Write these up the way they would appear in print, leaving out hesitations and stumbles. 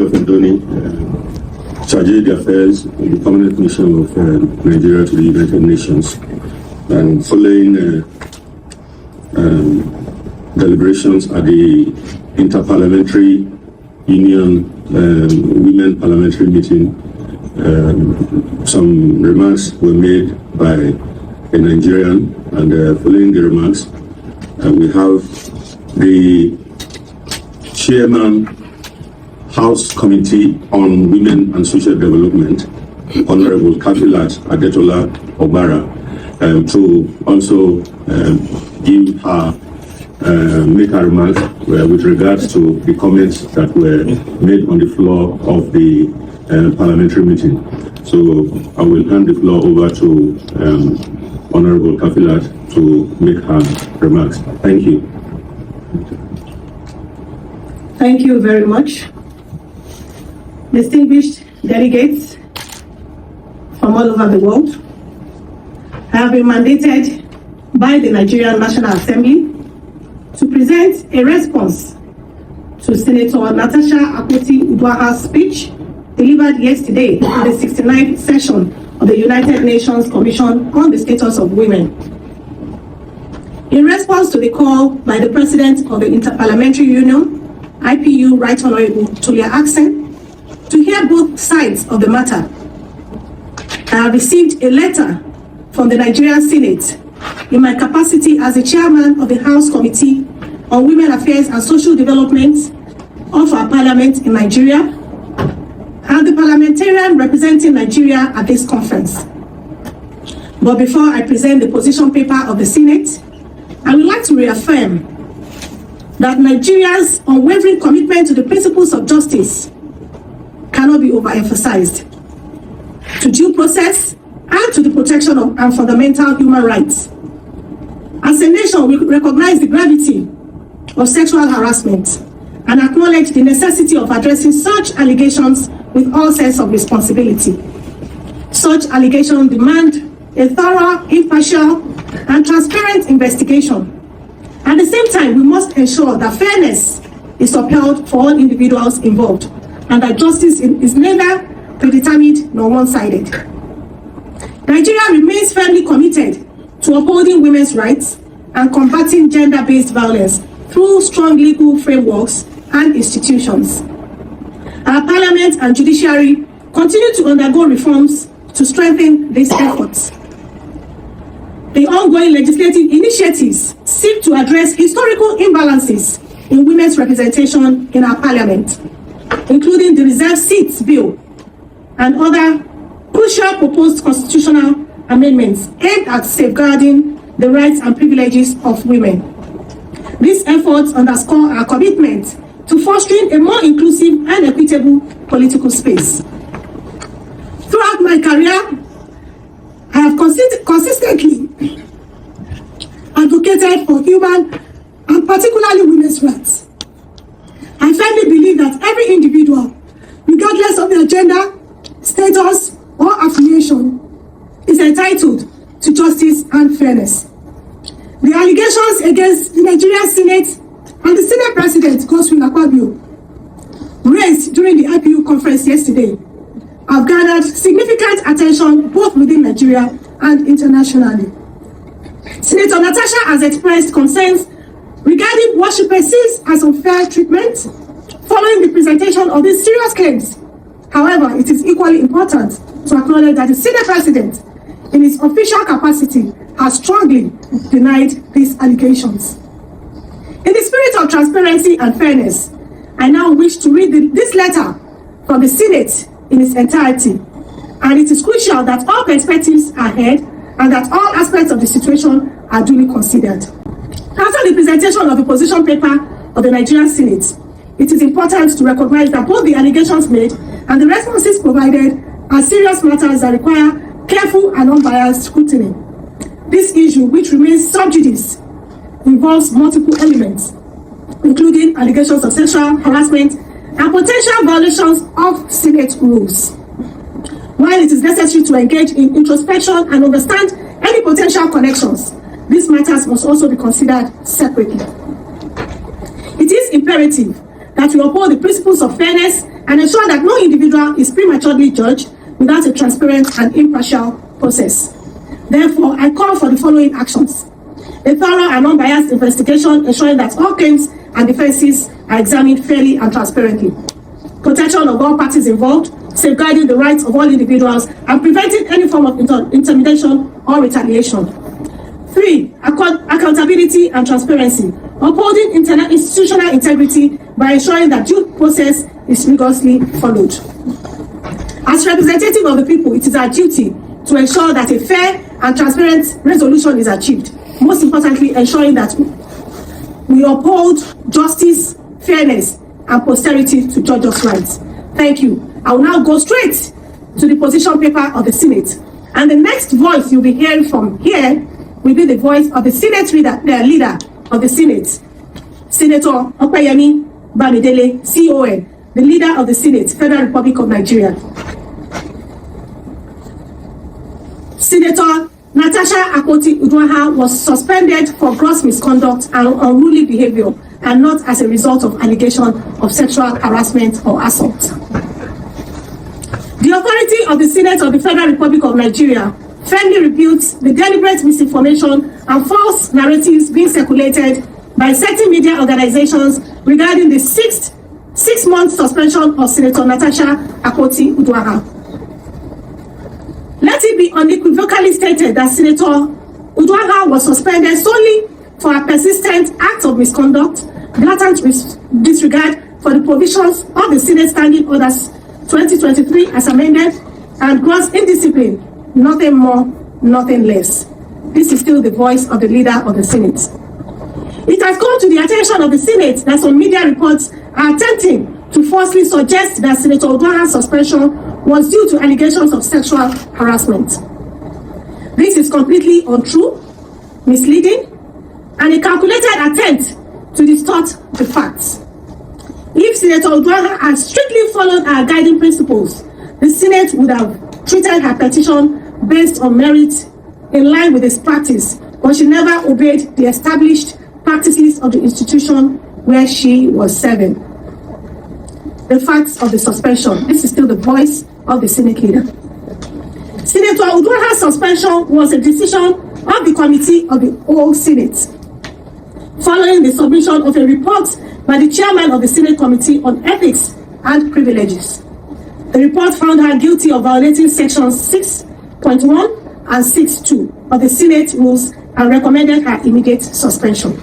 of Ndoni, chargé d'affaires in the permanent mission of Nigeria to the United Nations, and following deliberations at the Inter Parliamentary Union Women Parliamentary meeting, some remarks were made by a Nigerian, and following the remarks, we have the Chairman, House Committee on Women and Social Development, Honorable Kafilat Adetola Obara, to also make her remarks with regards to the comments that were made on the floor of the parliamentary meeting. So I will hand the floor over to Honorable Kafilat to make her remarks. Thank you. Thank you very much. Distinguished delegates from all over the world, I have been mandated by the Nigerian National Assembly to present a response to Senator NATASHA Akpabio's speech delivered yesterday in the 69th session of the United Nations Commission on the Status of Women. In response to the call by the President of the Inter Parliamentary Union, IPU, Right Honorable Tulia Axen, to hear both sides of the matter, I have received a letter from the Nigerian Senate in my capacity as the chairman of the House Committee on Women Affairs and Social Development of our Parliament in Nigeria, and the parliamentarian representing Nigeria at this conference. But before I present the position paper of the Senate, I would like to reaffirm that Nigeria's unwavering commitment to the principles of justice cannot be overemphasized, to due process and to the protection of and fundamental human rights. As a nation, we recognize the gravity of sexual harassment and acknowledge the necessity of addressing such allegations with all sense of responsibility. Such allegations demand a thorough, impartial, and transparent investigation. At the same time, we must ensure that fairness is upheld for all individuals involved and that justice is neither predetermined nor one-sided. Nigeria remains firmly committed to upholding women's rights and combating gender-based violence through strong legal frameworks and institutions. Our parliament and judiciary continue to undergo reforms to strengthen these efforts. The ongoing legislative initiatives seek to address historical imbalances in women's representation in our parliament, including the reserved seats bill and other crucial proposed constitutional amendments aimed at safeguarding the rights and privileges of women. These efforts underscore our commitment to fostering a more inclusive and equitable political space. Throughout my career, I have consistently advocated for human and particularly women's rights. I firmly believe that every individual, regardless of their gender, status, or affiliation, is entitled to justice and fairness. The allegations against the Nigerian Senate and the Senate President, Gross Misconduc'not, raised during the IPU conference yesterday have garnered significant attention both within Nigeria and internationally. Senator NATASHA has expressed concerns regarding what she perceives as unfair treatment following the presentation of these serious claims. However, it is equally important to acknowledge that the Senate President, in his official capacity, has strongly denied these allegations. In the spirit of transparency and fairness, I now wish to read this letter from the Senate in its entirety, and it is crucial that all perspectives are heard and that all aspects of the situation are duly considered. After the presentation of the position paper of the Nigerian Senate, it is important to recognize that both the allegations made and the responses provided are serious matters that require careful and unbiased scrutiny. This issue, which remains sub judice, involves multiple elements, including allegations of sexual harassment and potential violations of Senate rules. While it is necessary to engage in introspection and understand any potential connections, these matters must also be considered separately. It is imperative that we uphold the principles of fairness and ensure that no individual is prematurely judged without a transparent and impartial process. Therefore, I call for the following actions: a thorough and unbiased investigation ensuring that all claims and defenses are examined fairly and transparently. Protection of all parties involved, safeguarding the rights of all individuals and preventing any form of intimidation or retaliation. 3. Accountability and transparency, upholding institutional integrity by ensuring that due process is rigorously followed. As representative of the people, it is our duty to ensure that a fair and transparent resolution is achieved. Most importantly, ensuring that we uphold justice, fairness, and posterity to judge us right. Thank you. I will now go straight to the position paper of the Senate. And the next voice you'll be hearing from here will be the voice of the Senate leader of the Senate, Senator Akpabio National, CON, the leader of the Senate, Federal Republic of Nigeria. Senator NATASHA was suspended for gross misconduct and unruly behavior, and not as a result of allegation of sexual harassment or assault. The authority of the Senate of the Federal Republic of Nigeria firmly rebukes the deliberate misinformation and false narratives being circulated by certain media organizations regarding the six-month suspension of Senator NATASHA Akpabio. Let it be unequivocally stated that Senator Udwaha was suspended solely for a persistent act of misconduct, blatant disregard for the provisions of the Senate Standing Orders 2023 as amended, and gross indiscipline, nothing more, nothing less. This is still the voice of the leader of the Senate. It has come to the attention of the Senate that some media reports are attempting to falsely suggest that Senator Udwaha's suspension was due to allegations of sexual harassment. This is completely untrue, misleading, and a calculated attempt to distort the facts. If Senator Udwaha had strictly followed our guiding principles, the Senate would have treated her petition based on merit in line with its practice, but she never obeyed the established practices of the institution where she was serving. The facts of the suspension. This is still the voice of the Senate leader. Senator Udwaha's suspension was a decision of the committee of the whole Senate, following the submission of a report by the chairman of the Senate Committee on Ethics and Privileges. The report found her guilty of violating sections 6.1 and 6.2 of the Senate rules and recommended her immediate suspension.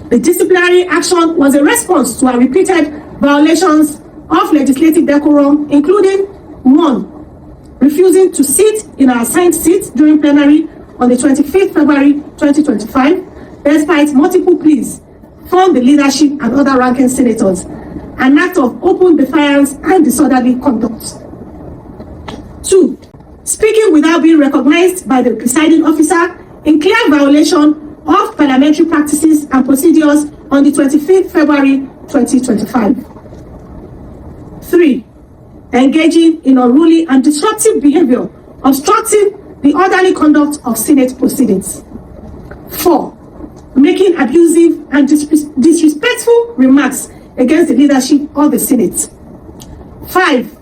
The disciplinary action was a response to her repeated violations of legislative decorum, including 1. Refusing to sit in her assigned seat during plenary on the 25th February 2025, despite multiple pleas from the leadership and other ranking senators, an act of open defiance and disorderly conduct. 2. Speaking without being recognized by the presiding officer in clear violation of parliamentary practices and procedures on the 25th February 2025. 3. Engaging in unruly and disruptive behavior, obstructing the orderly conduct of Senate proceedings. 4. Making abusive and disrespectful remarks against the leadership of the Senate. 5.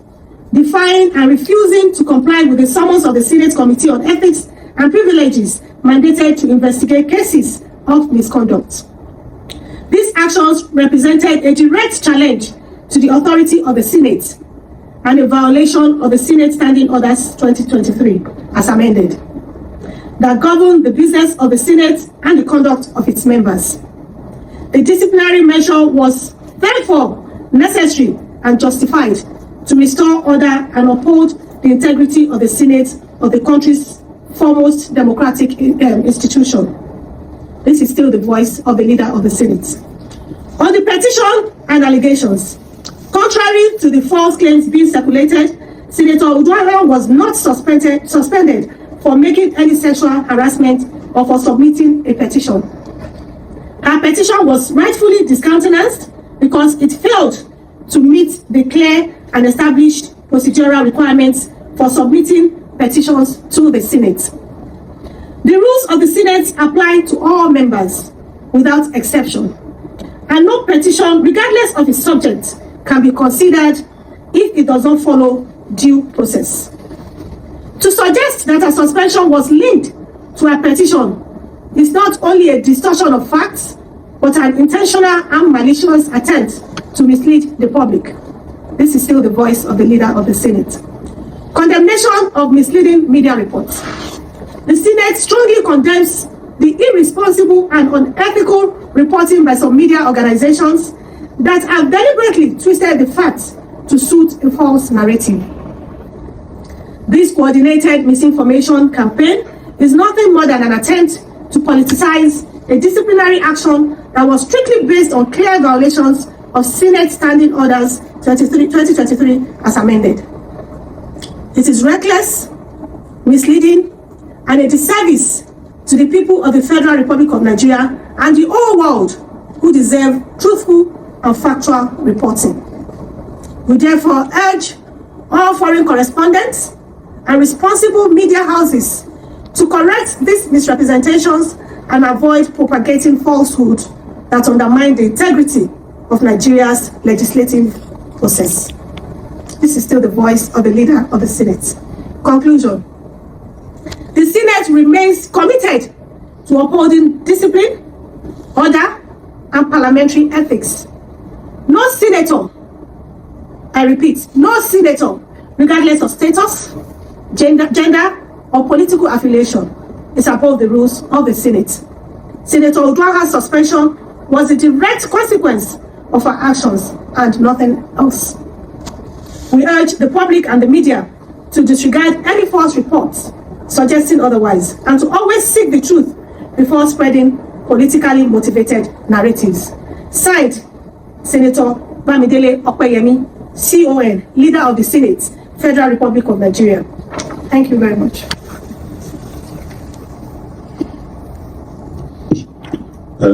Defying and refusing to comply with the summons of the Senate Committee on Ethics and Privileges mandated to investigate cases of misconduct. These actions represented a direct challenge to the authority of the Senate and a violation of the Senate Standing Orders 2023 as amended, that govern the business of the Senate and the conduct of its members. The disciplinary measure was therefore necessary and justified to restore order and uphold the integrity of the Senate of the country's foremost democratic institution. This is still the voice of the leader of the Senate. On the petition and allegations, contrary to the false claims being circulated, Senator Udwaha was not suspended for making any sexual harassment or for submitting a petition. Her petition was rightfully discountenanced because it failed to meet the clear and established procedural requirements for submitting petitions to the Senate. The rules of the Senate apply to all members without exception, and no petition, regardless of its subject, can be considered if it does not follow due process. To suggest that a suspension was linked to a petition is not only a distortion of facts, but an intentional and malicious attempt to mislead the public. This is still the voice of the leader of the Senate. Condemnation of misleading media reports. The Senate strongly condemns the irresponsible and unethical reporting by some media organizations that have deliberately twisted the facts to suit a false narrative. This coordinated misinformation campaign is nothing more than an attempt to politicize a disciplinary action that was strictly based on clear violations of Senate Standing Orders 2023 as amended. It is reckless, misleading, and a disservice to the people of the Federal Republic of Nigeria and the whole world who deserve truthful and factual reporting. We therefore urge all foreign correspondents and responsible media houses to correct these misrepresentations and avoid propagating falsehood that undermine the integrity of Nigeria's legislative process. This is still the voice of the leader of the Senate. Conclusion. The Senate remains committed to upholding discipline, order, and parliamentary ethics. No senator, I repeat, no senator, regardless of status, gender, or political affiliation, is above the rules of the Senate. Senator Uduagha's suspension was a direct consequence of her actions and nothing else. We urge the public and the media to disregard any false reports suggesting otherwise, and to always seek the truth before spreading politically motivated narratives. Signed, Senator Bamidele Okoyemi, CON, Leader of the Senate, Federal Republic of Nigeria. Thank you very much.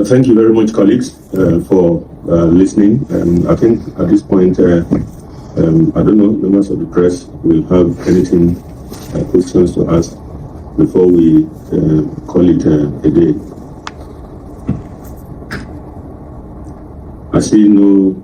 Thank you very much, colleagues, for listening. I think at this point, I don't know, members of the press will have anything, questions to ask before we call it a day. I see no